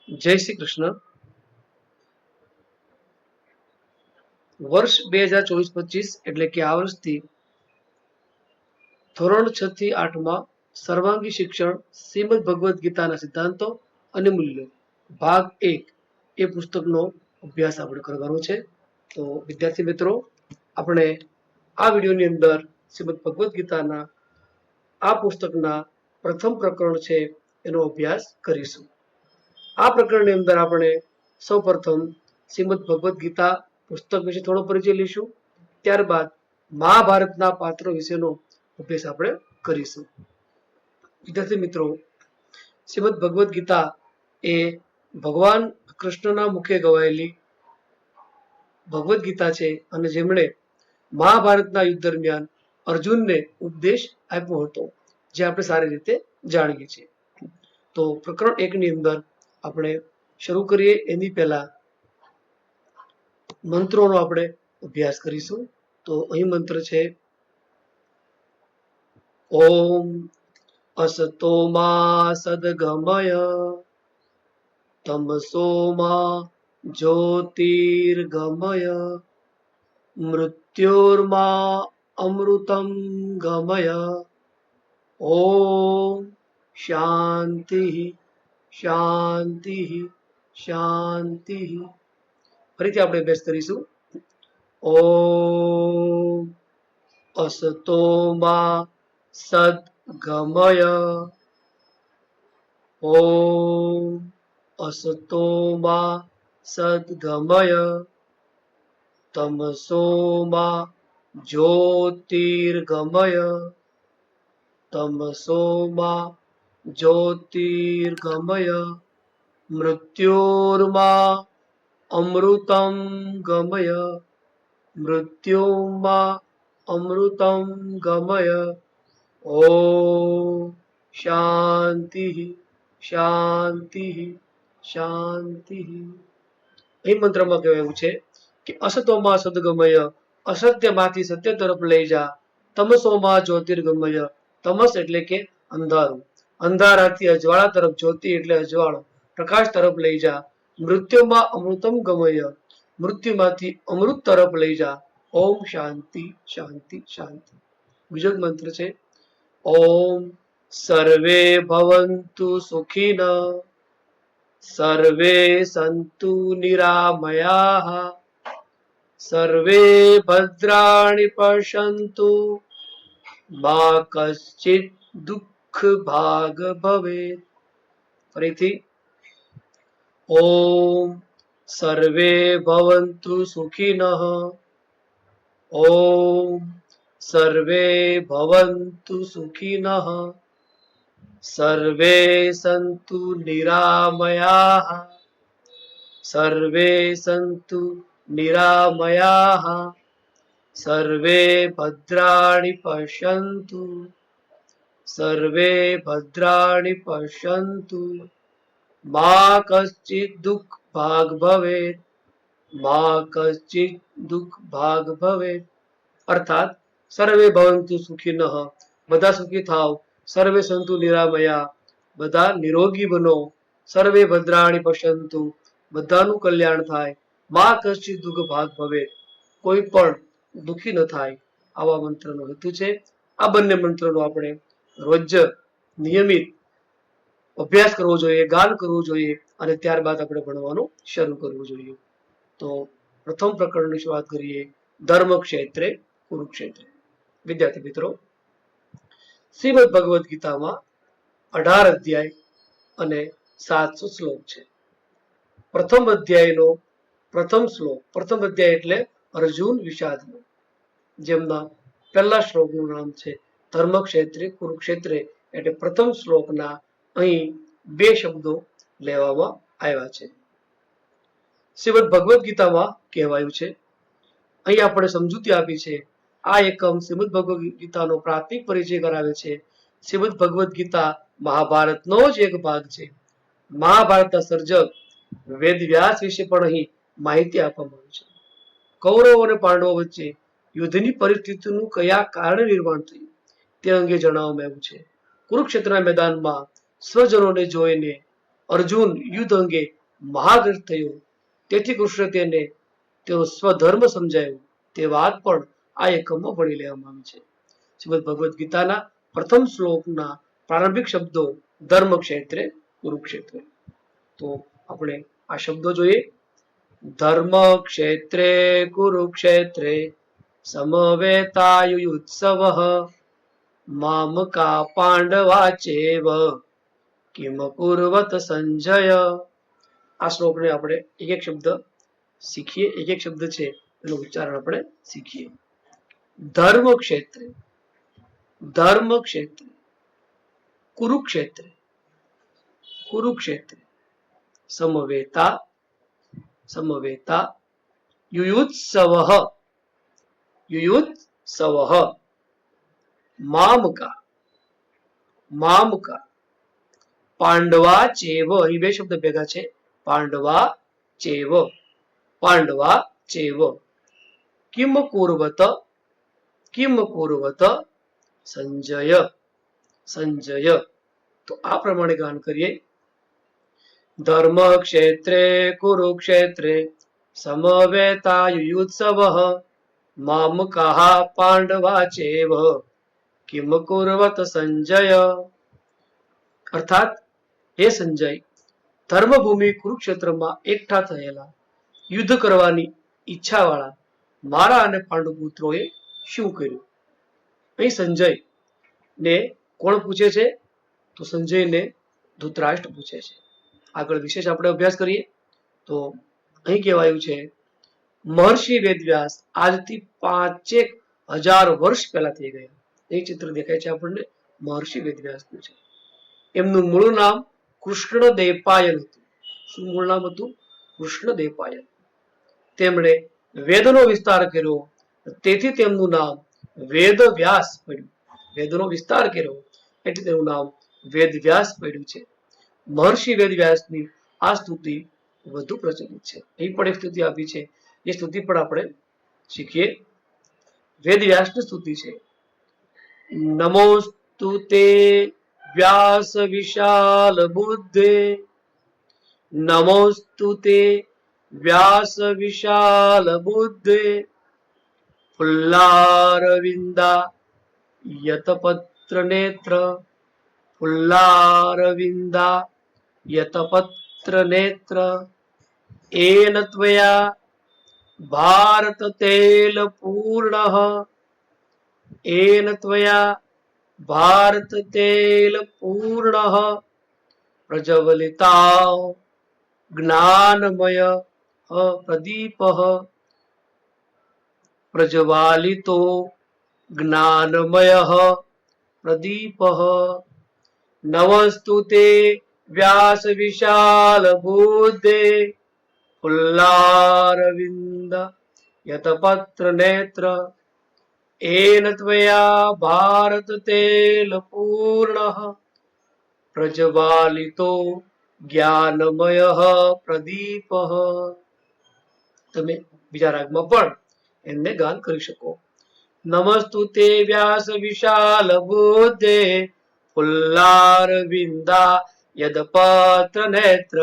જય શ્રી કૃષ્ણ. વર્ષ 2024-25 એટલે કે આ વર્ષથી ધોરણ 6 થી 8 માં સર્વાંગી શિક્ષણ શ્રીમદ ભગવદ્ ગીતાના સિદ્ધાંતો અને મૂલ્યો ભાગ 1 એ પુસ્તકનો અભ્યાસ આપણે કરવાનો છે. તો વિદ્યાર્થી મિત્રો, આપણે આ વિડીયોની અંદર શ્રીમદ ભગવદ્ ગીતાના આ પુસ્તકના પ્રથમ પ્રકરણ છે એનો અભ્યાસ કરીશું. આ પ્રકરણની અંદર આપણે સૌપ્રથમ શ્રીમદ ભગવદ્ ગીતા પુસ્તક વિશે થોડો પરિચય લઈશું. ત્યારબાદ મહાભારતના પાત્રો વિશેનો અભ્યાસ આપણે કરીશું. વિદ્યાર્થી મિત્રો, શ્રીમદ ભગવદ્ ગીતા એ ભગવાન કૃષ્ણના મુખે ગવાયેલી ભગવદ્ ગીતા છે અને જેમણે મહાભારતના યુદ્ધ દરમિયાન અર્જુનને ઉપદેશ આપ્યો હતો, જે આપણે સારી રીતે જાણીએ છીએ. તો પ્રકરણ 1 ની અંદર આપણે શરૂ કરીએ એની પહેલા મંત્રોનો આપણે અભ્યાસ કરીશું. તો અહીં મંત્ર છે: ઓમ અસતો મા સદગમય તમસો મા જ્યોતિર્ગમય મૃત્યોર્મા અમૃતમ ગમય. ઓમ શાંતિ શાંતિ શાંતિ. ફરીથી આપણે અભ્યાસ કરીશું. ઓમ અસતો મા સદગમય ઓમ અસતો મા સદગમય તમસો મા જ્યોતિર્ગમય તમસો મા જ્યોતિર્ગમય મૃત્યોર્મા અમૃતમ ગમય મૃત્યોર્મા અમૃતમ ગમય. ઓમ શાંતિ શાંતિ શાંતિ. એ મંત્રમાં કહેવાયું છે કે અસતોમાં સદગમય, અસત્યમાંથી સત્ય તરફ લઈ જા. તમસોમાં જ્યોતિર્ગમય, તમસ એટલે કે અંધારું, અંધારાથી અજવાળા તરફ, જ્યોતિ એટલે અજવાળો, પ્રકાશ તરફ લઈ જા. મૃત્યુમાં અમૃતમ ગમય, મૃત્યુમાંથી અમૃત તરફ લઈ જા. ઓમ શાંતિ શાંતિ શાંતિ. બીજો મંત્ર છે: ઓમ સર્વે ભવન્તુ સુખિનઃ સર્વે સંતુ નિરામયાઃ સર્વે ભદ્રાણિ પશ્યન્તુ મા કશ્ચિત દુઃખ ભાગ ભવેત. ફરીથી: ઓમ સર્વે ભવન્તુ સુખિનઃ ઓમ સર્વે ભવન્તુ સુખિનઃ સર્વે સંતુ નિરામયાઃ સર્વે સંતુ નિરામયાઃ સર્વે ભદ્રાણિ પશ્યન્તુ સર્વે ભદ્રાણિ પશ્યન્તુ મા કશ્ચિત દુઃખ ભાગ ભવેત મા કશ્ચિત દુઃખ ભાગ ભવેત. અર્થાત સર્વે ભવન્તુ સુખિનઃ, બધા સુખી થાવ. સર્વે સંતુ નિરામયા, બધા નિરોગી બનો. સર્વે ભદ્રાણિ પશ્યન્તુ, બધાનું કલ્યાણ થાય. મા કશ્ચિત દુઃખ ભાગ ભવેત, કોઈ પણ દુઃખી ન થાય. આવા મંત્રનો હેતુ છે. આ બંને મંત્રનો આપણે રોજ નિયમિત અભ્યાસ કરવો જોઈએ, ગાન કરવું જોઈએ અને ત્યારબાદ આપણે ભણવાનું શરૂ કરવું જોઈએ. તો પ્રથમ પ્રકરણની શરૂઆત કરીએ: ધર્મ ક્ષેત્રે કુરુક્ષેત્ર. વિદ્યાર્થી મિત્રો, શ્રીમદ ભગવદ્ ગીતામાં 18 અધ્યાય અને 700 શ્લોક છે. પ્રથમ અધ્યાયનો પ્રથમ શ્લોક, પ્રથમ અધ્યાય એટલે અર્જુન વિષાદનો, જેમના પહેલા શ્લોકનું નામ છે ધર્મ ક્ષેત્રે કુરુક્ષેત્રે, એટલે પ્રથમ શ્લોકના અહીં 2 શબ્દો લેવામાં આવ્યા છે. શ્રીમદ ભગવદ્ ગીતામાં કહેવાયું છે, અહીં આપણે સમજૂતી આપી છે. આ એકમ શ્રીમદ ભગવદ્ ગીતાનો પ્રાથમિક પરિચય કરાવે છે. શ્રીમદ ભગવદ્ ગીતા મહાભારતનો જ એક ભાગ છે. મહાભારતના સર્જક વેદ વ્યાસ વિશે પણ અહીં માહિતી આપવામાં આવી છે. કૌરવો અને પાંડવો વચ્ચે યુદ્ધની પરિસ્થિતિનું કયા કારણે નિર્માણ થયું તે અંગે જણાવવામાં આવ્યું છે. કુરુક્ષેત્રના મેદાનમાં સ્વજનોને જોઈને અર્જુન યુદ્ધ અંગે મહાગ્રસ્ત થયો, તેથી કૃષ્ણ તેને તેનો સ્વધર્મ સમજાયો. તે વાત પણ આ એકમમાં ભણી લેવામાં આવી છે. શ્રીમદ ભગવદ્ ગીતાના પ્રથમ શ્લોકના પ્રારંભિક શબ્દો ધર્મ ક્ષેત્રે કુરુક્ષેત્ર. તો આપણે આ શબ્દો જોઈએ. ધર્મ ક્ષેત્રે કુરુક્ષેત્રે સમવેતાયુયુત્સવઃ મામકા પાંડવા ચેવ કિમ કુર્વત સંજય. આ શ્લોકને આપણે એક એક શબ્દ શીખીએ. એક એક શબ્દ છે એનું ઉચ્ચારણ આપણે શીખીએ. ધર્મ ક્ષેત્રે, ધર્મ ક્ષેત્રે, કુરુક્ષેત્રે, કુરુક્ષેત્રે, સમવેતા, સમવેતા, યુયુત્સવઃ, યુયુત્સવઃ, મામકા, મામકા, પાંડવા ચેવ. અહીં બે શબ્દ ભેગા છે. પાંડવા ચેવ, પાંડવા ચેવ. કિમ કુર્વત, કિમ કુર્વત સંજય, સંજય. તો આ પ્રમાણે ગાન કરીએ. ધર્મ ક્ષેત્રે કુરુક્ષેત્રે સમવેતાયુયુત્સવઃ મામકાઃ પાંડવા ચેવ કિમ કુર્વત સંજય. અર્થાત, હે સંજય, ધર્મભૂમિ કુરુક્ષેત્રમાં એકઠા થયેલા યુદ્ધ કરવાની ઈચ્છાવાળા મારા અને પાંડુ પુત્રોએ શું કર્યું? અહીં સંજય ને કોણ પૂછે છે? તો સંજયને ધૃતરાષ્ટ્ર પૂછે છે. આગળ વિશેષ આપણે અભ્યાસ કરીએ તો અહીં કહેવાયું છે, મહર્ષિ વેદવ્યાસ આજથી 5000 વર્ષ પહેલા થઈ ગયા. એ ચિત્ર દેખાય છે આપણને, મહર્ષિ વેદવ્યાસનું છે. એમનું મૂળ નામ કૃષ્ણદેવપાયન હતું. શું મૂળ નામ હતું? કૃષ્ણદેવપાયન. તેમણે વેદનો વિસ્તાર કર્યો, તેથી તેમનું નામ વેદવ્યાસ પડ્યું. વેદનો વિસ્તાર કર્યો એટલે તેનું નામ વેદવ્યાસ પડ્યું છે. મહર્ષિ વેદવ્યાસની આ સ્તુતિ વધુ પ્રચલિત છે. અહીં પણ એક સ્તુતિ આપી છે, એ સ્તુતિ પણ આપણે શીખીએ. વેદવ્યાસની સ્તુતિ છે. નમોસ્તુ તે વ્યાસ વિશાલ બુદ્ધે, નમોસ્તુ તે વ્યાસ વિશાલ બુદ્ધે, ફુલ્લારવિંદા યતપત્ર નેત્ર, ફુલ્લારવિંદા યતપત્ર નેત્ર, એન ત્વયા ભારત તેલ પૂર્ણઃ, એન ત્વયા ભારત તેલ પૂર્ણઃ, પ્રજ્વલિતા જ્ઞાનમય પ્રદીપઃ, પ્રજ્વાલિતો જ્ઞાનમયઃ પ્રદીપઃ. નમસ્તુ તે વ્યાસ વિશાલ બુદ્ધે, ફુલ્લારવિંદ યતપત્ર નેત્ર, એન ત્વયા ભારત તેલ પૂર્ણઃ, પ્રજ્વાલિતો જ્ઞાનમયઃ પ્રદીપઃ. તમે બીજા રાગમાં પણ એમને ગાન કરી શકો. નમસ્તુ તે વ્યાસ વિશાલ બુદ્ધે, ફુલ્લારવિંદા યદપત્ર નેત્ર,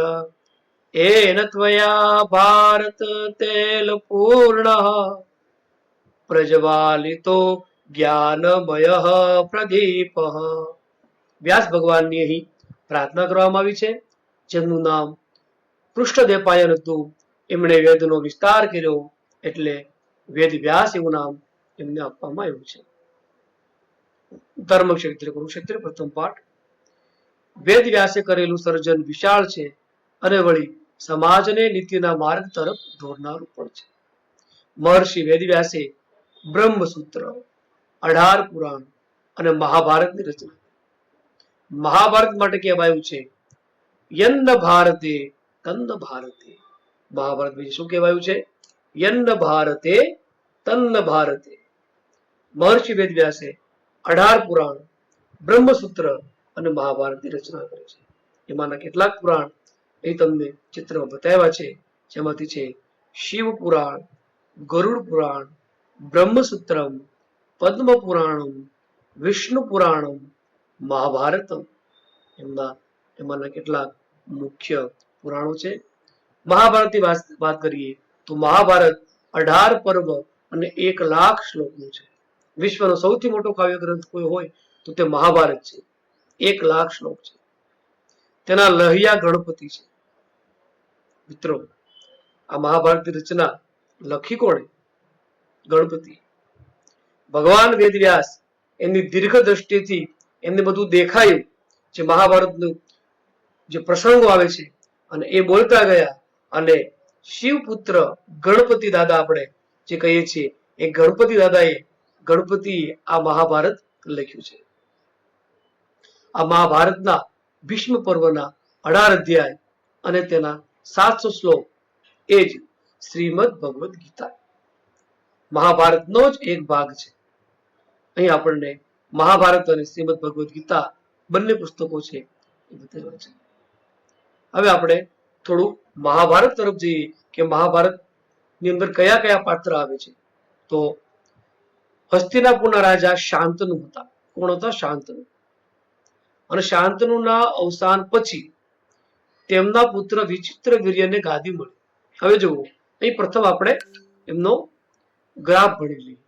એન ત્વયા ભારત તેલ પૂર્ણઃ, પ્રજ્વાલિતો જ્ઞાનમયઃ પ્રદીપઃ. વ્યાસ ભગવાનની અહીં પ્રાર્થના કરવામાં આવી છે, જેમનું નામ કૃષ્ણદેવપાયન હતું. એમણે વેદનો વિસ્તાર કર્યો એટલે વેદ વ્યાસ એવું નામ એમને આપવામાં આવ્યું છે. ધર્મક્ષેત્ર કુરુક્ષેત્ર પ્રથમ પાઠ. વેદ વ્યાસે કરેલું સર્જન વિશાળ છે અને વળી સમાજને નીતિના માર્ગ તરફ દોરનારું પણ છે. મહર્ષિ વેદવ્યાસે બ્રહ્મસૂત્ર, 18 પુરાણ અને મહાભારતની રચના. મહાભારત માટે કહેવાયું છે યન્ન ભારતે તન્ન ભારતે. મહાભારત વિશે શું કહેવાયું છે? યન્ન ભારતે તન્ન ભારતે. મહર્ષિ વેદવ્યાસે 18 પુરાણ, બ્રહ્મસૂત્ર અને મહાભારતની રચના કરી છે. એમાંના કેટલાક પુરાણ અહીં તમને ચિત્રમાં બતાવ્યા છે, જેમાંથી છે શિવ પુરાણ, ગરુડ પુરાણ, બ્રહ્મસૂત્રમ, પદ્મ પુરાણમ, વિષ્ણુ પુરાણમ, મહાભારતમ. એમાંના કેટલાક મુખ્ય પુરાણો છે. મહાભારતની વાત કરીએ તો મહાભારત 18 પર્વ અને 1,00,000 શ્લોકનું છે. વિશ્વનો સૌથી મોટો કાવ્ય ગ્રંથ કોઈ હોય તો તે મહાભારત છે. 1,00,000 શ્લોક છે. તેના લહિયા ગણપતિ છે. મિત્રો, આ મહાભારતની રચના લખી કોણે? ગણપતિ. ભગવાન વેદવ્યાસ એમની દીર્ઘ દ્રષ્ટિથી એમને બધું દેખાયું, જે મહાભારતનું જે પ્રસંગો આવે છે અને એ બોલતા ગયા, અને શિવપુત્ર ગણપતિ દાદા આપણે જે કહીએ છીએ એ ગણપતિ દાદાએ આ મહાભારત લખ્યું છે. આ મહાભારતના ભીષ્મ પર્વના 18 અધ્યાય અને તેના 700 શ્લોક એ જ શ્રીમદ ભગવદ ગીતા મહાભારતનો જ એક ભાગ છે. અહીં આપણને મહાભારત અને શ્રીમદ ભગવદ ગીતા બંને પુસ્તકો છે એ બતાવ્યા છે. હવે આપણે થોડું મહાભારત તરફ જઈએ કે મહાભારત ની અંદર કયા કયા પાત્ર આવે છે. તો હસ્તિનાપુરના રાજા શાંતનુ હતા. કોણ હતા? શાંતનુ. અને શાંતનુના અવસાન પછી તેમના પુત્ર વિચિત્રવીર્યને ગાદી મળી. હવે જુઓ, અહીં પ્રથમ આપણે એમનો ગ્રાફ ભણી લઈએ.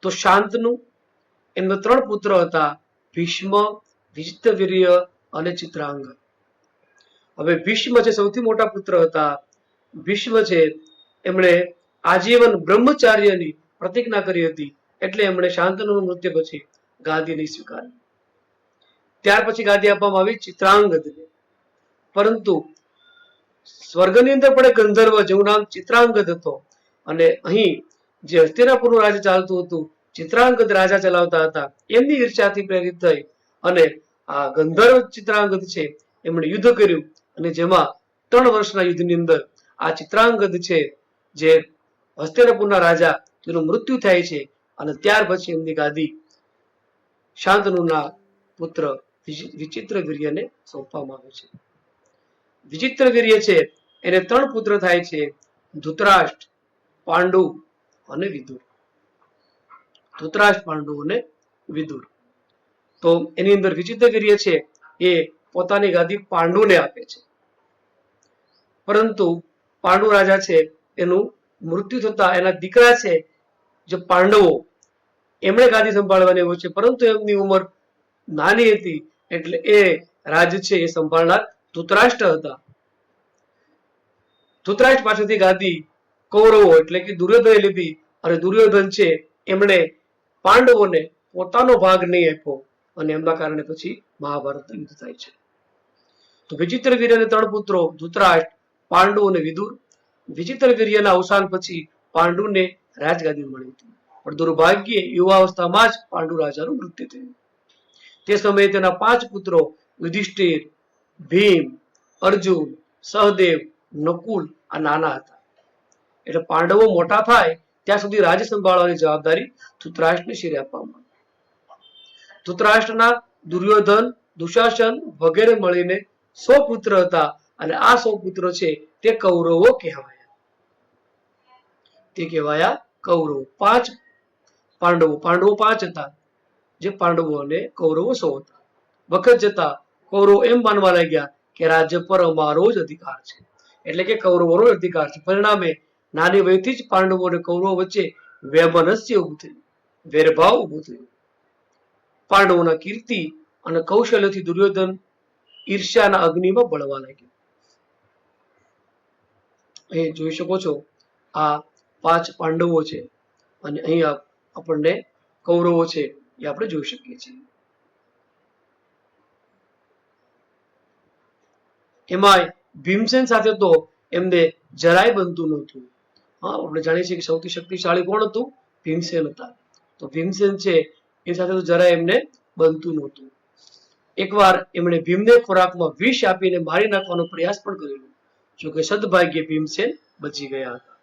તો શાંતનુ, એમના 3 પુત્ર હતા, ભીષ્મ, વિચિત્રવીર્ય અને ચિત્રાંગદ. હવે ભીષ્મ છે સૌથી મોટા પુત્ર હતા. ભીષ્મ છે એમણે આજીવન બ્રહ્મચાર્યની પ્રતિજ્ઞા કરી હતી, એટલે એમણે શાંતનુના મૃત્યુ પછી ગાદી નહીં સ્વીકારી. ત્યાર પછી ગાદી આપવામાં આવી ચિત્રાંગદને. પરંતુ સ્વર્ગની અંદર પણ એક ગંધર્વ જેનું નામ ચિત્રાંગદ હતો, અને અહીં જે હસ્તિનાપુરનું રાજ્ય ચાલતું હતું, ચિત્રાંગદ રાજા ચલાવતા હતા. એમની ઈર્ષ્યાથી પ્રેરિત થઈ અને આ ગંધર્વ ચિત્રાંગદ છે એમણે યુદ્ધ કર્યું, અને જેમાં 3 વર્ષના યુદ્ધની અંદર આ ચિત્રાંગદ છે જે હસ્તિનાપુરના રાજા, તેનું મૃત્યુ થાય છે. અને ત્યાર પછી એમની ગાદી શાંતનુના પુત્ર વિચિત્રવીર્યને સોંપવામાં આવે છે. વિચિત્રવીર્ય છે એને 3 પુત્ર થાય છે, ધૃતરાષ્ટ્ર, પાંડુ અને વિદુર. ધૃતરાષ્ટ્ર, પાંડુ અને વિદુર. તો એની અંદર વિચિત્રવીર્ય છે એ પોતાની ગાદી પાંડુને આપે છે. પરંતુ પાંડુ રાજા છે એનું મૃત્યુ થતા એના દીકરા છે જે પાંડવો, એમણે ગાદી સંભાળવાની હોય છે, પરંતુ એમની ઉંમર નાની હતી, એટલે એ રાજ્ય છે એ સંભાળનાર ધૃતરાષ્ટ્ર હતા. ધૃતરાષ્ટ્ર પાસેથી ગાદી કૌરવો એટલે કે દુર્યોધને લીધી, અને દુર્યોધન છે એમણે પાંડવોને પોતાનો ભાગ નહીં આપ્યો, અને એમના કારણે પછી મહાભારત યુદ્ધ થાય છે. તો વિચિત્રવીર્યને 3 પુત્રો, ધૃતરાષ્ટ્ર, પાંડુ અને વિદુર. વિચિત્રવીર્યના અવસાન પછી પાંડુને રાજગાદી મળી હતી, પણ દુર્ભાગ્યે યુવાવસ્થામાં જ પાંડુ રાજાનું મૃત્યુ થયું. તે સમયે તેના 5 પુત્રો યુધિષ્ઠિર, ભીમ, અર્જુન, સહદેવ, નકુલ આ નાના હતા. એટલે પાંડવો મોટા થાય ત્યાં સુધી રાજ્ય સંભાળવાની જવાબદારી ધૃતરાષ્ટ્રને શિરે આપવામાં આવી. ધૃતરાષ્ટ્રના દુર્યોધન, દુશાસન વગેરે મળીને 100 પુત્ર હતા, અને આ 100 પુત્રો છે તે કૌરવો કહેવાયા. તે કહેવાયા કૌરવો. 5 પાંડવો 5 હતા, જે પાંડવો અને કૌરવો 100 હતા. વખત જતા કૌરવો એમ માનવા લાગ્યા કે રાજ્ય પર અમારો જ અધિકાર છે, એટલે કે કૌરવોનો અધિકાર છે. પરિણામે નાની વયથી જ પાંડવો અને કૌરવો વચ્ચે વૈમનસ્ય ઉભું થયું, વેરભાવ ઉભું થયું. પાંડવોના કીર્તિ અને કૌશલ્યથી દુર્યોધન ઈર્ષ્યાના અગ્નિમાં બળવા લાગ્યો. અહીં જોઈ શકો છો આ 5 પાંડવો છે, અને અહીં આપણને કૌરવો છે એ આપણે જોઈ શકીએ છીએ. એમાં ભીમસેન સાથે તો એમને જરાય બનતું નહોતું. આપણે જાણીએ છીએ કે સૌથી શક્તિશાળી કોણ હતું? ભીમસેન હતા. તો ભીમસેન છે એ સાથે તો જરાય એમને બનતું નહોતું. એકવાર એમણે ભીમને ખોરાકમાં વિષ આપીને મારી નાખવાનો પ્રયાસ પણ કરેલો, જોકે સદભાગ્યે ભીમસેન બચી ગયા હતા.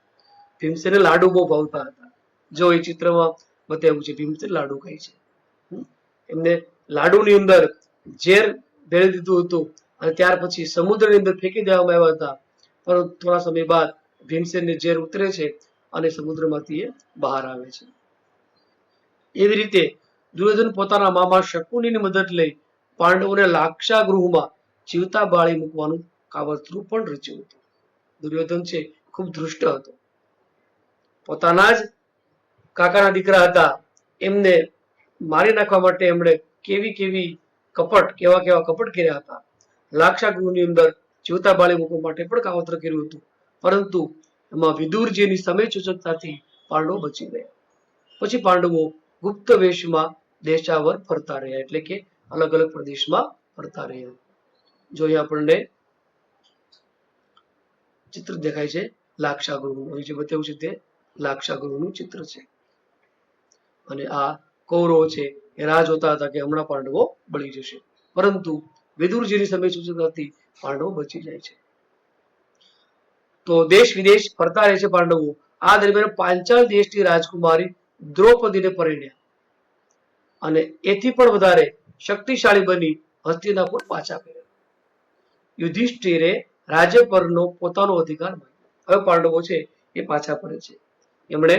ભીમસેને લાડુ બહુ ભાવતા હતા. જો એ ચિત્રમાં બતાવ્યું છે, ભીમસેન લાડુ ખાય છે. એમને લાડુની અંદર ઝેર ભેળવી દીધું હતું, અને ત્યાર પછી સમુદ્રની અંદર ફેંકી દેવામાં આવ્યા હતા. પરંતુ થોડા સમય બાદ ભીમસેનને ઝેર ઉતરે છે અને સમુદ્રમાંથી એ બહાર આવે છે. એવી રીતે દુર્યોધન પોતાના મામા શકુનીની મદદ લઈ પાંડવોને લાક્ષાગૃહમાં જીવતા બાળી મૂકવાનું કાવતરું પણ રચ્યું હતું. દુર્યોધન છે ખૂબ ધૃષ્ટ હતો. પોતાના જ કાકાના દીકરા હતા એમને મારી નાખવા માટે એમણે કેવી કપટ કર્યા હતા. લાક્ષાગૃહની અંદર જીવતા બાળી મૂકવા માટે પણ કાવતરું કર્યું હતું. પરંતુ એમાં વિદુરજીની સમય સૂચકતાથી પાંડવો બચી ગયા. પછી પાંડવો ગુપ્ત વેશમાં દેશાવર ફરતા રહ્યા, એટલે કે અલગ અલગ પ્રદેશમાં ફરતા રહ્યા. જો અહીંયા આપણને ચિત્ર દેખાય છે લાક્ષાગૃહનું. અહીં જે બતાવ્યું છે તે લાક્ષાગૃહનું ચિત્ર છે. અને આ કૌરવો છે એ રાહ જોતા હતા કે હમણાં પાંડવો બળી જશે, પરંતુ વિદુરજીની સમય સૂચકતાથી પાંડવો બચી જાય છે. તો દેશ વિદેશ ફરતા રહે છે પાંડવો. આ દરમિયાન પાંચાલ દેશની રાજકુમારી દ્રૌપદીને પરિણ્યા અને એથી પણ વધારે શક્તિશાળી બની હસ્તિનાપુર પાછા ફર્યા. યુધિષ્ઠિરે રાજ્ય પરનો પોતાનો અધિકાર માંગ્યો. હવે પાંડવો છે એ પાછા ફરે છે. એમણે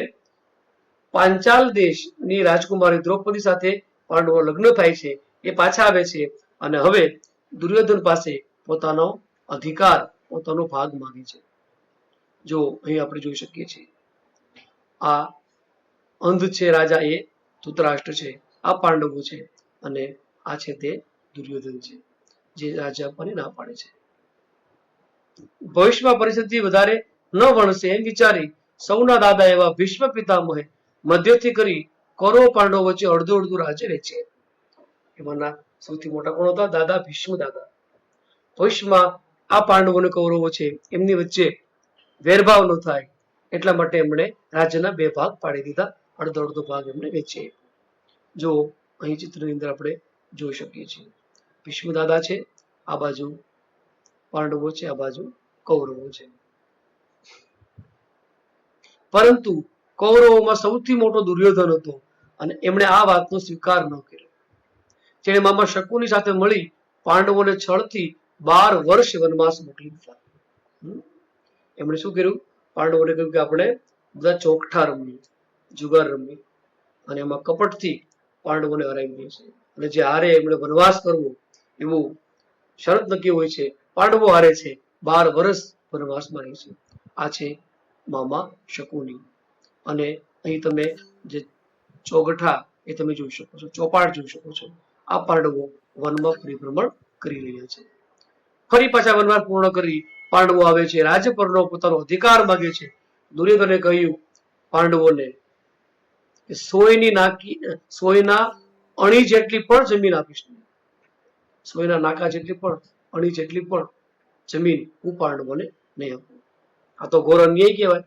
પાંચાલ દેશની રાજકુમારી દ્રૌપદી સાથે પાંડવો લગ્ન થાય છે, એ પાછા આવે છે અને હવે દુર્યોધન પાસે પોતાનો અધિકાર, પોતાનો ભાગ માંગે છે. જો અહીં આપણે જોઈ શકીએ છીએ આ અંધ છે રાજા એ ધૃતરાષ્ટ્ર છે, આ પાંડવો છે અને આ છે તે દુર્યોધન છે જે રાજા આપવાની ના પાડે છે. ભવિષ્યમાં પરિસ્થિતિ વધારે ન વણશે એમ વિચારી સૌના દાદા એવા ભીષ્મ પિતામહે મધ્યથી કરી કૌરવ પાંડવો વચ્ચે અડધું અડધું રાજ્ય વેચે. એમાંના સૌથી મોટા કોણ હતા? દાદા ભીષ્મ દાદા. ભવિષ્યમાં આ પાંડવો અને કૌરવો છે એમની વચ્ચે વેરભાવ ન થાય એટલા માટે એમણે રાજ્યના બે ભાગ પાડી દીધા, અડધો અડધો ભાગ એમણે વેચે. જો અહીં ચિત્રની અંદર આપણે જોઈ શકીએ છીએ ભીષ્મ દાદા છે, આ બાજુ પાંડવો છે, આ બાજુ કૌરવો છે. પરંતુ કૌરવોમાં સૌથી મોટો દુર્યોધન હતો અને એમણે આ વાતનો સ્વીકાર ન કર્યો. તેણે મામા શકુની સાથે મળી પાંડવોને છળથી 12 વર્ષ વનવાસ મોકલી દીધા. એમણે શું કર્યું? પાંડવોને કહ્યું કે આપણે બધા ચોકઠા રમીએ, જુગાર રમીએ અને એમાં કપટથી પાંડવોને હરાવી દે છે. અને જે હારે એમણે વનવાસ કરવો એવું શરત નક્કી હોય છે. પાંડવો હારે છે, 12 વર્ષ વનવાસમાં રહે છે. આ છે મામા શકુની. અને અહીં તમે જે ચોગઠા એ તમે જોઈ શકો છો, ચોપાટ જોઈ શકો છો. આ પાંડવો વનમાં પરિભ્રમણ કરી રહ્યા છે. ફરી પાછા વનવાસ પૂર્ણ કરી પાંડવો આવે છે, રાજ્ય પરનો પોતાનો અધિકાર માંગે છે. દુર્યોધને કહ્યું પાંડવોને કે સોયના અણી જેટલી પણ જમીન આપીશ, સોયના નાકા જેટલી પણ અણી જેટલી પણ જમીન હું પાંડવોને નહીં આપું. આ તો ઘોર અન્યાય કહેવાય.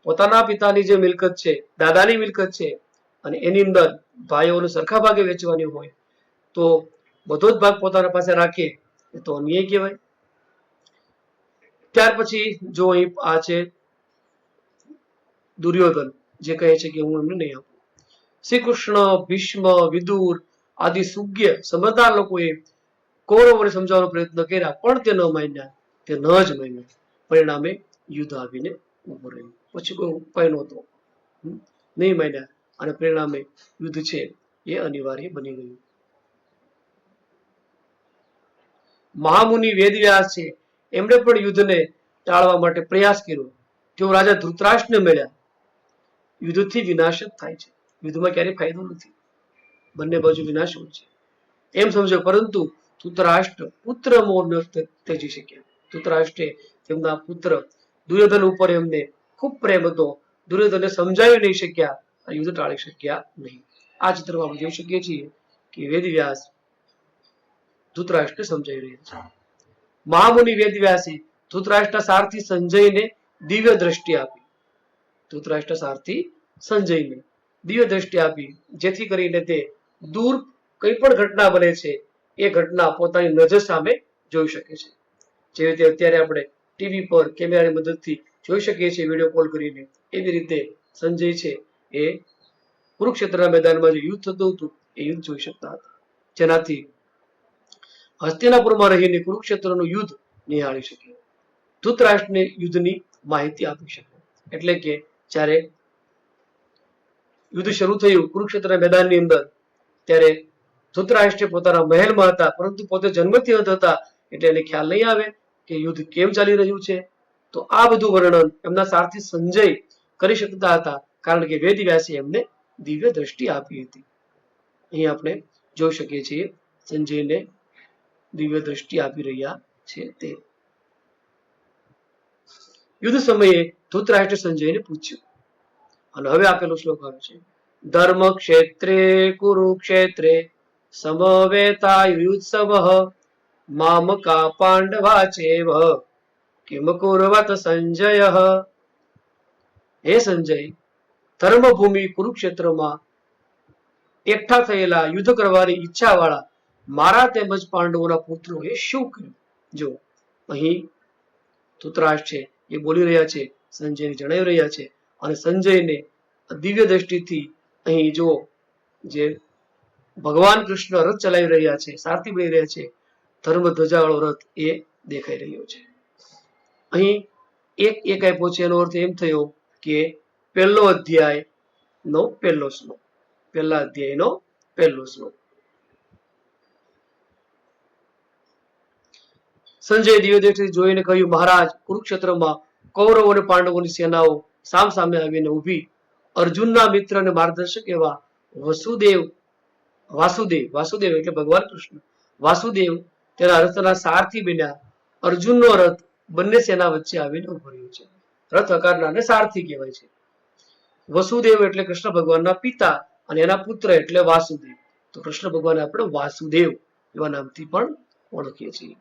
પોતાના પિતાની જે મિલકત છે, દાદાની મિલકત છે, અને એની અંદર ભાઈઓને સરખા ભાગે વેચવાની હોય તો બધો જ ભાગ પોતાના પાસે રાખે એ તો અન્યાય કહેવાય. ત્યાર પછી જો અહીં આ છે દુર્યોધન જે કહે છે કે હું એમને નહીં આપું. શ્રી કૃષ્ણ, ભીષ્મ, વિદુર આદિ સુજ્ઞ સમજદાર લોકોએ કૌરવોને સમજાવવાનો પ્રયત્ન કર્યા પણ તે ન માન્યા, તે ન જ માન્યા. પરિણામે યુદ્ધ આવીને ઉભું રહ્યું. પછી કોઈ ઉપાય નહોતો, નહીં માન્યા અને પરિણામે યુદ્ધ છે એ અનિવાર્ય બની ગયું. મહામુનિ વેદવ્યાસ છે એમણે પણ યુદ્ધને ટાળવા માટે પ્રયાસ કર્યો. તેઓ રાજા ધૃતરાષ્ટ્રને મળ્યા. યુદ્ધથી વિનાશ જ થાય છે, યુદ્ધમાં ક્યારેય ફાયદો નથી, બંને બાજુ વિનાશ હોય છે એમ સમજો. પરંતુ ધૃતરાષ્ટ્ર પુત્ર મોહ ન ત્યજી શક્યા. ધૃતરાષ્ટ્રે તેમના પુત્ર દુર્યોધન ઉપર એમને ખૂબ પ્રેમ હતો. દુર્યોધનને સમજાવી નહીં શક્યા, યુદ્ધ ટાળી શક્યા નહીં. આ ચિત્રમાં આપણે જોઈ શકીએ છીએ કે વેદવ્યાસ ધૃતરાષ્ટ્રને સમજાવી રહ્યા છે. મહામુનિ વેદવ્યાસે ધૃતરાષ્ટ્રના સારથી સંજયને દિવ્ય દ્રષ્ટિ આપી. ધૃતરાષ્ટ્ર સારથી સંજયને દિવ્ય દ્રષ્ટિ આપી જેથી કરીને તે દૂર કઈ પણ ઘટના બને છે એ ઘટના પોતાની નજર સામે જોઈ શકે છે. જે રીતે અત્યારે આપણે ટીવી પર કેમેરાની મદદથી જોઈ શકીએ છીએ વિડીયો કોલ કરીને, એવી રીતે સંજય છે એ કુરુક્ષેત્રના મેદાનમાં જે યુદ્ધ થતું હતું એ યુદ્ધ જોઈ શકતા હતા, જેનાથી હસ્તિનાપુરમાં રહીને કુરુક્ષેત્રનું યુદ્ધ નિહાળી શકે, ધૃતરાષ્ટ્રને યુદ્ધની માહિતી આપી શકે. એટલે કે જ્યારે યુદ્ધ શરૂ થયું કુરુક્ષેત્રના મેદાનની અંદર ત્યારે ધૃતરાષ્ટ્ર પોતાના મહેલમાં હતા, પરંતુ પોતે જન્મથી અંધ હતા એટલે એને ખ્યાલ નહીં આવે કે યુદ્ધ કેમ ચાલી રહ્યું છે. તો આ બધું વર્ણન એમના સારથી સંજય કરી શકતા હતા, કારણ કે વેદ વ્યાસે એમને દિવ્ય દ્રષ્ટિ આપી હતી. અહીં આપણે જોઈ શકીએ છીએ સંજયને દિવ્ય દ્રષ્ટિ આપી રહ્યા છે તે. યુદ્ધ સમયે ધૃતરાષ્ટ્ર સંજયને પૂછ્યું, અને હવે આપેલો શ્લોક આવે છે, ધર્મ ક્ષેત્રે કુરુક્ષેત્રે સમવેતાયુત્સવઃ મામકા પાંડવા ચેવ કિમ કુર્વત સંજયઃ. હે સંજય, ધર્મભૂમિ કુરુક્ષેત્રમાં એકઠા થયેલા યુદ્ધ કરવાની ઈચ્છા વાળા મારા તેમજ પાંડવોના પુત્રોએ શું કર્યું? જો અહીં ધૃતરાષ્ટ્ર છે એ બોલી રહ્યા છે, સંજયને જણાવી રહ્યા છે, અને સંજયને દિવ્ય દ્રષ્ટિથી અહીં જો જે ભગવાન કૃષ્ણ રથ ચલાવી રહ્યા છે, સારથી બની રહ્યા છે, ધર્મ ધ્વજાવાળો રથ એ દેખાઈ રહ્યો છે. અહીં એક આપ્યો છે, એનો અર્થ એમ થયો કે પહેલો અધ્યાય નો પહેલો શ્લોક, પહેલા અધ્યાયનો પહેલો શ્લોક. સંજય દિવ્ય દ્રષ્ટિ જોઈને કહ્યું, મહારાજ, કુરુક્ષેત્રમાં કૌરવો અને પાંડવોની સેનાઓ સામ સામે આવીને ઊભી. અર્જુનના મિત્ર અને માર્ગદર્શક એવા વાસુદેવ એટલે ભગવાન કૃષ્ણ, વાસુદેવ તેના રથના સારથી બન્યા. અર્જુનનો રથ બંને સેના વચ્ચે આવીને ઉભો રહ્યો છે. રથ હકારનારને સારથી કહેવાય છે. વસુદેવ એટલે કૃષ્ણ ભગવાનના પિતા, અને એના પુત્ર એટલે વાસુદેવ. તો કૃષ્ણ ભગવાન આપણે વાસુદેવ એવા નામથી પણ ઓળખીએ છીએ.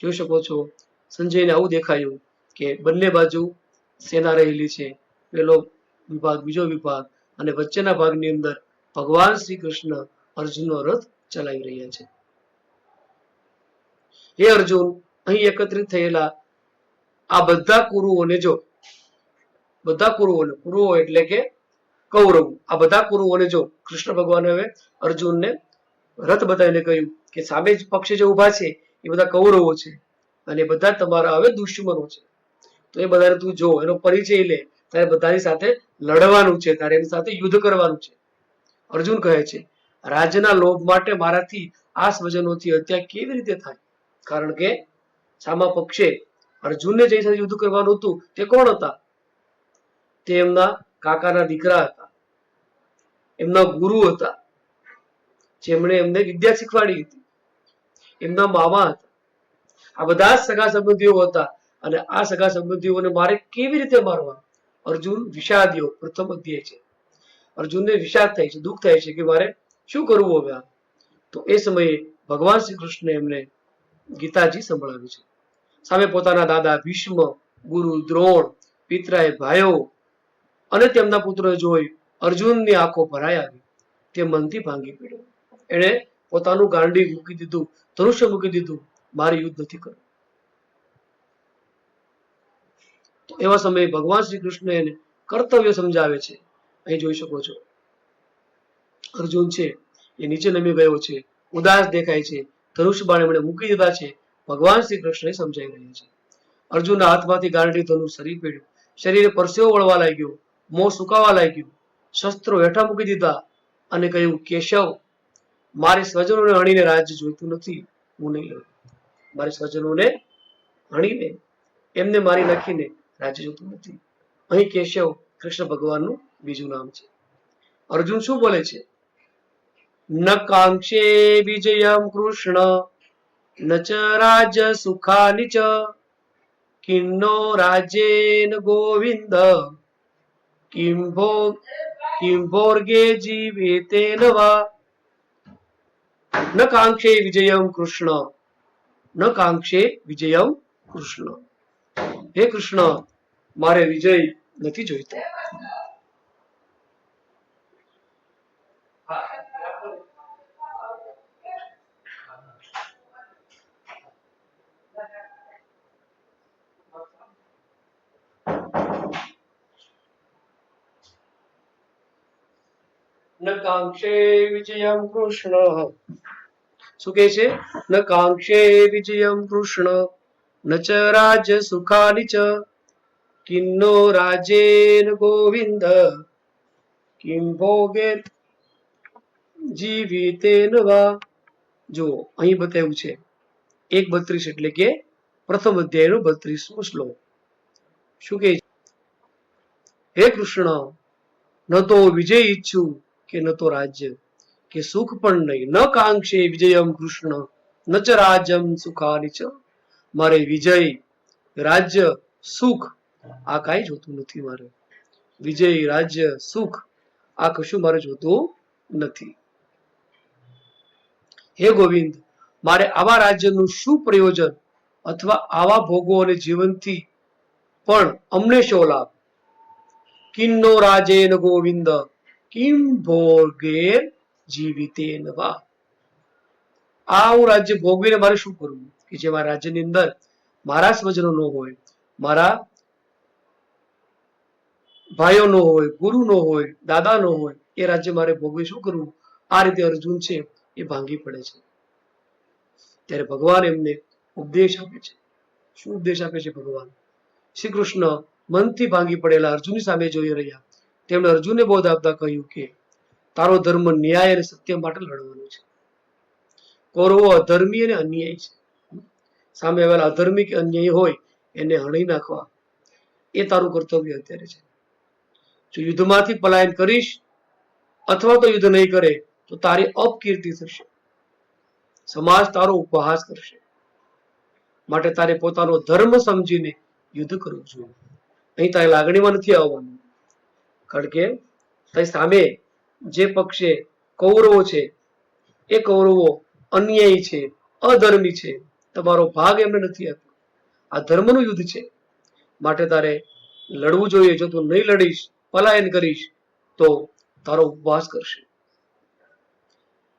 જોઈ શકો છો સંજયને આવું દેખાયું કે બંને બાજુ સેના રહેલી છે, પેલો વિભાગ, બીજો વિભાગ, અને વચ્ચેના ભાગની અંદર ભગવાન શ્રી કૃષ્ણ અર્જુનનો રથ ચલાવી રહ્યા છે. હે અર્જુન, અહીં એકત્રિત થયેલા આ બધા કુરુઓને જો, બધા કુરુઓ એટલે કે કૌરવો, આ બધા કુરુઓને જો, કૃષ્ણ ભગવાને હવે અર્જુનને રથ બતાવીને કહ્યું કે સામે પક્ષે જે ઉભા છે એ બધા કૌરવો છે, અને બધા તમારા હવે દુશ્મનો છે. તો એ બધાને તું જો, એનો પરિચય લે, તારે બધાની સાથે લડવાનું છે, તારે એની સાથે યુદ્ધ કરવાનું છે. અર્જુન કહે છે, રાજ્યના લોભ માટે મારાથી આ સ્વજનોથી હત્યા કેવી રીતે થાય? કારણ કે સામા પક્ષે અર્જુનને જે સાથે યુદ્ધ કરવાનું હતું તે કોણ હતા? તે એમના કાકાના દીકરા હતા, એમના ગુરુ હતા, જેમણે એમને વિદ્યા શીખવાડી હતી, એમના મામા હતા. આ બધા સગા સંબંધીઓ હતા, અને આ સગા સંબંધીઓને મારે કેવી રીતે મારવા? અર્જુન વિષાદ્યો, પ્રથમ અધ્યાય છે. અર્જુનને વિષાદ થાય છે, દુઃખ થાય છે કે મારે શું કરવું હવે? તો એ સમયે ભગવાન શ્રી કૃષ્ણ એમને ગીતાજી સંભળાવી છે. સામે પોતાના દાદા ભીષ્મ, ગુરુ દ્રોણ, પિતરાય ભાઈઓ અને તેમના પુત્રોએ જોઈ અર્જુનની આંખો ભરાઈ આવી. તે મનથી ભાંગી પડ્યો. એણે પોતાનું ગાંડી મૂકી દીધું, ધનુષ્ય મૂકી દીધું, મારે યુદ્ધ નથી કરવું. તો એવા સમયે ભગવાન શ્રી કૃષ્ણ એને કર્તવ્ય સમજાવે છે. અહીં જોઈ શકો છો અર્જુન છે એ નીચે નમી ગયો છે, ઉદાસ દેખાય છે, ધનુષ બાણ એમણે મૂકી દીધા છે. ભગવાન શ્રી કૃષ્ણ સમજાઈ રહ્યા છે. અર્જુનના હાથમાંથી ગાંડી ધનુષ સરી પડ્યું, શરીરે પરસેવો વળવા લાગ્યો, મોં સુકાવા લાગ્યું, શસ્ત્રો હેઠા મૂકી દીધા અને કહ્યું, કેશવ, મારે સ્વજનોને હણીને રાજ્ય જોઈતું નથી, હું નહીં લઉં. મારે સ્વજનોને હણીને એમને મારી નાખીને રાજ્ય જોતું નથી. અહીં કેશવ કૃષ્ણ ભગવાનનું બીજું નામ છે. અર્જુન શું બોલે છે? ન કાંક્ષે વિજયમ કૃષ્ણ ન ચ રાજ્ય સુખાની ચ કિન્નો રાજ્યેન ગોવિંદ કિમ ભોર્ગે જીવેતેન વા. ન કાંક્ષે વિજયમ કૃષ્ણ, ન કાંક્ષે વિજયમ કૃષ્ણ. હે કૃષ્ણ, મારે વિજય નથી જોઈતો. ન કાંક્ષે વિજયમ કૃષ્ણ, શું કહે છે? ન કાંક્ષે વિજયમ કૃષ્ણ ન ચ રાજ્ય સુખાની ચ કિન્નો રાજ્યેન ગોવિંદ કિમ ભોગે જીવિતેન વા. જો અહીં બતાવ્યું છે 1:32 એટલે કે પ્રથમ અધ્યાયનો 32મો શ્લોક. શું કહે છે? હે કૃષ્ણ, ન તો વિજય ઈચ્છું કે ન તો રાજ્ય કે સુખ પણ નહીં, ન કાંક્ષે વિજયમ કૃષ્ણ ન ચ રાજ્યમ સુખાની ચ. મારે વિજય, રાજ્ય, સુખ આ કાંઈ જોતું નથી. મારે વિજય, રાજ્ય, સુખ આ કશું મારે જોતું નથી. હે ગોવિંદ, મારે આવા રાજ્યનું શું પ્રયોજન અથવા આવા ભોગો અને જીવનથી પણ અમને શો લાભ? કિન્નો રાજેન ગોવિંદ કિમ ભોગેર જીવિતેન વા. આ હું રાજ્ય ભોગવીને મારે શું કરવું કે જે મારા રાજ્યની અંદર મારા સ્વજનો ન હોય, મારા ભાઈઓ નો હોય, ગુરુ નો હોય, દાદા નો હોય, એ રાજ્ય મારે ભોગવી શું કરવું? આ રીતે અર્જુન છે એ ભાંગી પડે છે. ત્યારે ભગવાન એમને ઉપદેશ આપે છે. શું ઉપદેશ આપે છે ભગવાન? શ્રી કૃષ્ણ મનથી ભાંગી પડેલા અર્જુનની સામે જોઈ રહ્યા. તેમણે અર્જુનને બોધ આપતા કહ્યું કે તારો ધર્મ ન્યાય અને સત્ય માટે લડવાનો છે. કૌરવો અધર્મી અને અન્યાયી છે. સામે આવેલા અધર્મી કે અન્યાયી હોય એને હણી નાખવા એ તારું કર્તવ્ય અત્યારે છે. જો યુદ્ધમાંથી પલાયન કરીશ અથવા તો યુદ્ધ નહીં કરે તો તારી અપકીર્તિ થશે, સમાજ તારો ઉપહાસ કરશે. માટે તારે પોતાનો ધર્મ સમજીને યુદ્ધ કરવું જોઈએ. અહીં તારી લાગણીમાં નથી આવવાનું, કારણ કે તારી સામે જે પક્ષે કૌરવો છે એ કૌરવો અન્યાયી છે, અધર્મી છે. તમારો ભાગ એમને નથી આપ્યો. આ ધર્મનું યુદ્ધ છે, માટે તારે લડવું જોઈએ. જો તું નહીં લડીશ, પલાયન કરીશ તો તારો ઉપવાસ કરશે.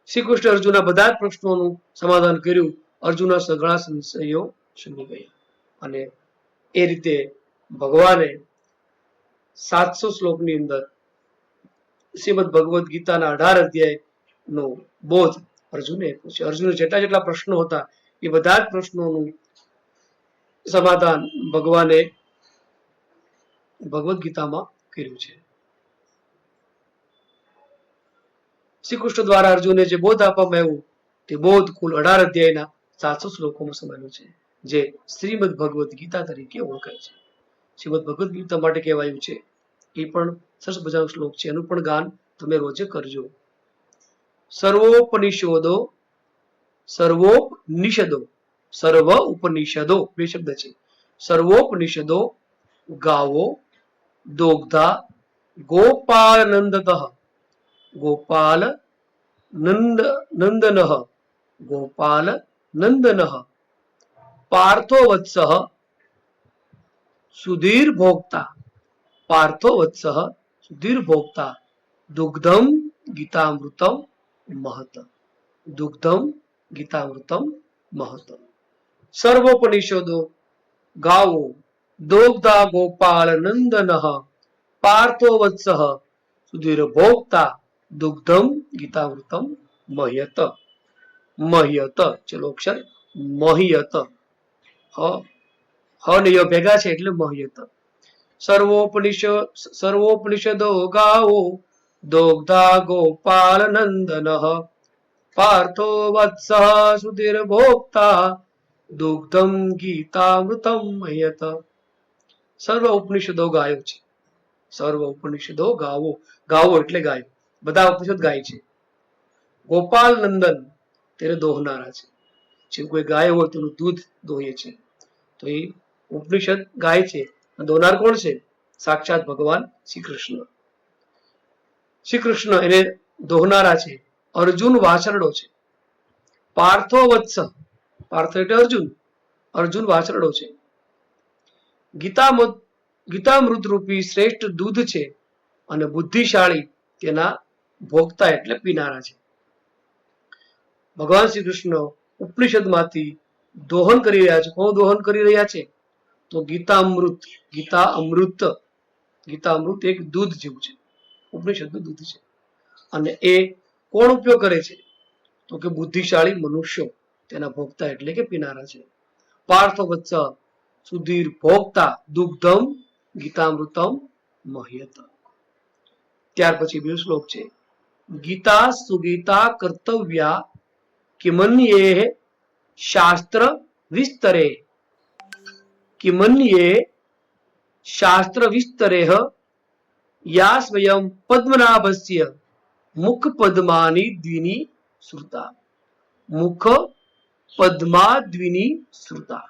શ્રી કૃષ્ણ અર્જુનના બધા જ પ્રશ્નોનું સમાધાન કર્યું. અર્જુનના સઘળા સંશયો શમી ગયા અને એ રીતે ભગવાને 700 શ્લોકની અંદર શ્રીમદ ભગવદ્ ગીતાના 18 અધ્યાયનો બોધ અર્જુને આપ્યો છે. અર્જુને જેટલા પ્રશ્નો હતા એ બધા જ પ્રશ્નોનું સમાધાન ભગવાને ભગવદ્ ગીતામાં કર્યું છે. શ્રી કૃષ્ણ દ્વારા અર્જુનને જે બોધ આપવામાં આવ્યું તે બોધ કુલ 18 અધ્યાયના 700 શ્લોકોમાં સમાયેલો છે, જે શ્રીમદ ભગવદ્ ગીતા તરીકે ઓળખાય છે. શ્રીમદ ભગવદ્ ગીતા માટે કહેવાયું છે. એ પણ સરસ મજાનો શ્લોક છે, એનું પણ ગાન તમે રોજે કરજો. સર્વોપનિષદો, સર્વોપનિષદો, સર્વ ઉપનિષદો બે શબ્દ છે. સર્વોપનિષદો ગાવો દોગ્ધા ગોપાલ નંદતઃ, ગોપાલ નંદન, ગોપાલ નંદન પાર્થો વત્સ સુધીર ભોક્તા, પાર્થો વત્સ સુધીર ભોક્તા દુગ્ધમ ગીતામૃતમ મહત, દુગ્ધમ ગીતામૃતમ મહત. સર્વોપનિષદો ગાવો દોગ્ધા ગોપાલ નંદન પાર્થો વત્સ સુધીર ભોક્તા દુગ્ધમ ગીતામૃતમ મહ્યત. મહ્યત ચલો અક્ષર મહ્યત, હ ને ય ભેગા છે એટલે મહ્યત. સર્વોપનિષદો ગાવો દોગ્ધા ગોપાલ નંદન પાર્થો વત્સ સુધીર ભોક્તા દુગ્ધમ ગીતામૃતમ મહ્યત. સર્વ ઉપનિષદો ગાયો છે. સર્વ ઉપનિષદો ગાવો, ગાવો એટલે ગાય, બધા ઉપનિષદ ગાય છે. ગોપાલ નંદન તેને દોહનારા છે. જેમ કોઈ ગાય હોય તેનું દૂધ દોહે છે, તો એ ઉપનિષદ ગાય છે. દોનાર કોણ છે? સાક્ષાત ભગવાન શ્રી કૃષ્ણ. શ્રી કૃષ્ણ એને દોહનારા છે. અર્જુન વાછરડો છે. પાર્થો વત્સ, પાર્થ એટલે અર્જુન, અર્જુન વાછરડો છે. ગીતામૃત રૂપી શ્રેષ્ઠ દૂધ છે અને બુદ્ધિશાળી તેના ભોગતા એટલે પીનારા છે. ભગવાન શ્રી કૃષ્ણ ઉપનિષદમાંથી દોહન કરી રહ્યા છે. કોણ દોહન કરી રહ્યા છે? તો ગીતામૃત. ગીતા અમૃત, ગીતામૃત એક દૂધ જેવું છે, ઉપનિષદનું દૂધ છે. અને એ કોણ ઉપયોગ કરે છે? તો કે બુદ્ધિશાળી મનુષ્યો તેના ભોગતા એટલે કે પીનારા છે. પાર્થ વત્સ સુધીર ભોગતા દુગ્ધમ ગીતામૃતમ મહ્યત. ત્યાર પછી બીજો શ્લોક છે. ગીતા સુગીતા કર્તવ્યા કિમન્યે શાસ્ત્ર વિસ્તરે કિમન્યે શાસ્ત્ર વિસ્તરેહ યા સ્વયં પદ્મનાભસ્ય મુખ પદ્માની દ્વિની શ્રુતા મુખ પદ્માદ્વિની શ્રુતા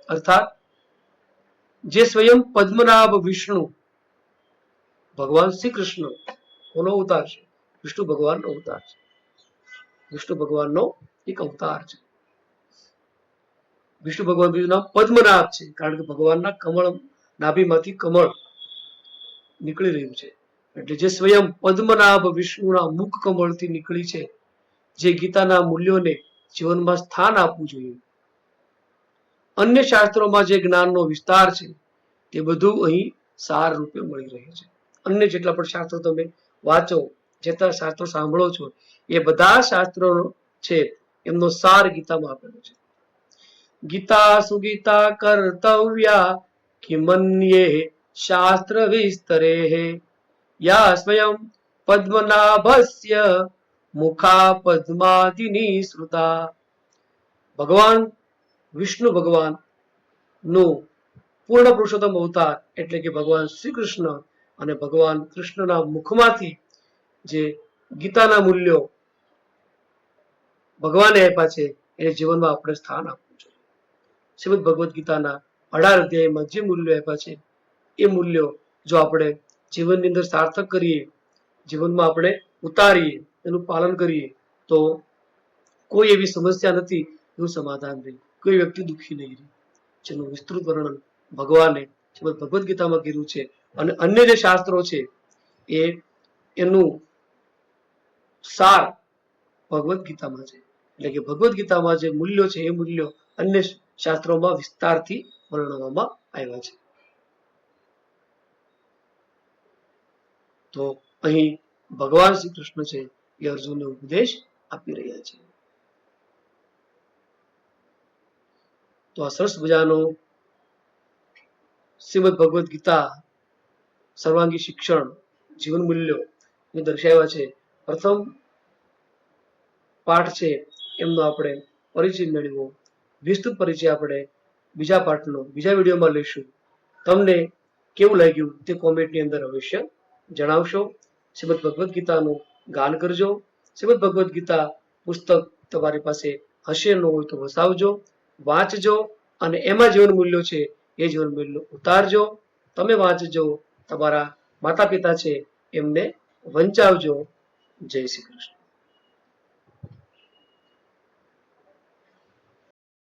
અર્થાત જે સ્વયં પદ્મનાભ વિષ્ણુ ભગવાન શ્રી કૃષ્ણ કોનો અવતાર છે? વિષ્ણુ ભગવાનનો અવતાર છે. વિષ્ણુ ભગવાનનો એક અવતાર છે. વિષ્ણુ ભગવાન બીજું નામ પદ્મનાભ છે, કારણ કે ભગવાનના કમળ નાભીમાંથી કમળ નીકળી રહ્યું છે. એટલે જે સ્વયં પદ્મનાભ વિષ્ણુના મુખ કમળથી નીકળી છે, જે ગીતાના મૂલ્યોને જીવનમાં સ્થાન આપવું જોઈએ. અન્ય શાસ્ત્રોમાં જે જ્ઞાનનો વિસ્તાર છે તે બધું અહીં સાર રૂપે મળી રહે છે. અન્ય જેટલા પણ શાસ્ત્રો તમે વાંચો, જેટલા શાસ્ત્રો સાંભળો છો, એ બધા શાસ્ત્રો છે એમનો સાર ગીતામાં આપેલો છે. ગીતા સુગીતા કર્તવ્યા કિમન્યે શાસ્ત્ર વિસ્તરે યા સ્વયં પદ્મનાભસ્ય મુખા પદ્માદિની શ્રુતા. ભગવાન વિષ્ણુ ભગવાન નું પૂર્ણ પુરુષોત્તમ અવતાર એટલે કે ભગવાન શ્રી કૃષ્ણ અને ભગવાન કૃષ્ણના મુખમાંથી જે ગીતાના મૂલ્યો ભગવાને આપ્યા છે એને જીવનમાં આપણે સ્થાન આપવું જોઈએ. શ્રીમદ ભગવદ્ ગીતાના 18 અધ્યાયમાં જે મૂલ્યો આપ્યા છે એ મૂલ્યો જો આપણે જીવનની અંદર સાર્થક કરીએ, જીવનમાં આપણે ઉતારીએ, એનું પાલન કરીએ તો કોઈ એવી સમસ્યા નથી એનું સમાધાન રહે, કોઈ વ્યક્તિ દુઃખી નહીં રહે, જેનું વિસ્તૃત વર્ણન ભગવાને શ્રીમદ ભગવદ્ ગીતામાં કીધું છે. અને અન્ય જે શાસ્ત્રો છે એનું સાર ભગવદ્ ગીતામાં છે. એટલે કે ભગવદ્ ગીતામાં જે મૂલ્યો છે એ મૂલ્યો અન્ય શાસ્ત્રોમાં વિસ્તારથી વર્ણવવામાં આવ્યા છે. તો અહીં ભગવાન શ્રી કૃષ્ણ છે એ અર્જુનને ઉપદેશ આપી રહ્યા છે. તો આ સરસ મજાનો શ્રીમદ ભગવદ્ ગીતા સર્વાંગી શિક્ષણ જીવન મૂલ્યો દર્શાવ્યા છે. પ્રથમ પાઠ છે એમનો આપણે પરિચય મેળવ્યો. વિસ્તૃત પરિચય આપણે બીજા પાઠનો બીજા વિડીયોમાં લઈશું. તમને કેવું લાગ્યું તે કોમેન્ટની અંદર અવશ્ય જણાવશો. શ્રીમદ ભગવદ્ ગીતાનું ગાન કરજો. શ્રીમદ ભગવદ્ ગીતા પુસ્તક તમારી પાસે હશે ન હોય તો વસાવજો, વાંચજો અને એમાં જીવન મૂલ્યો છે એ જીવન મૂલ્યો ઉતારજો. તમે વાંચજો, તમારા માતા પિતા છે એમને વંચાવજો. જય શ્રી કૃષ્ણ.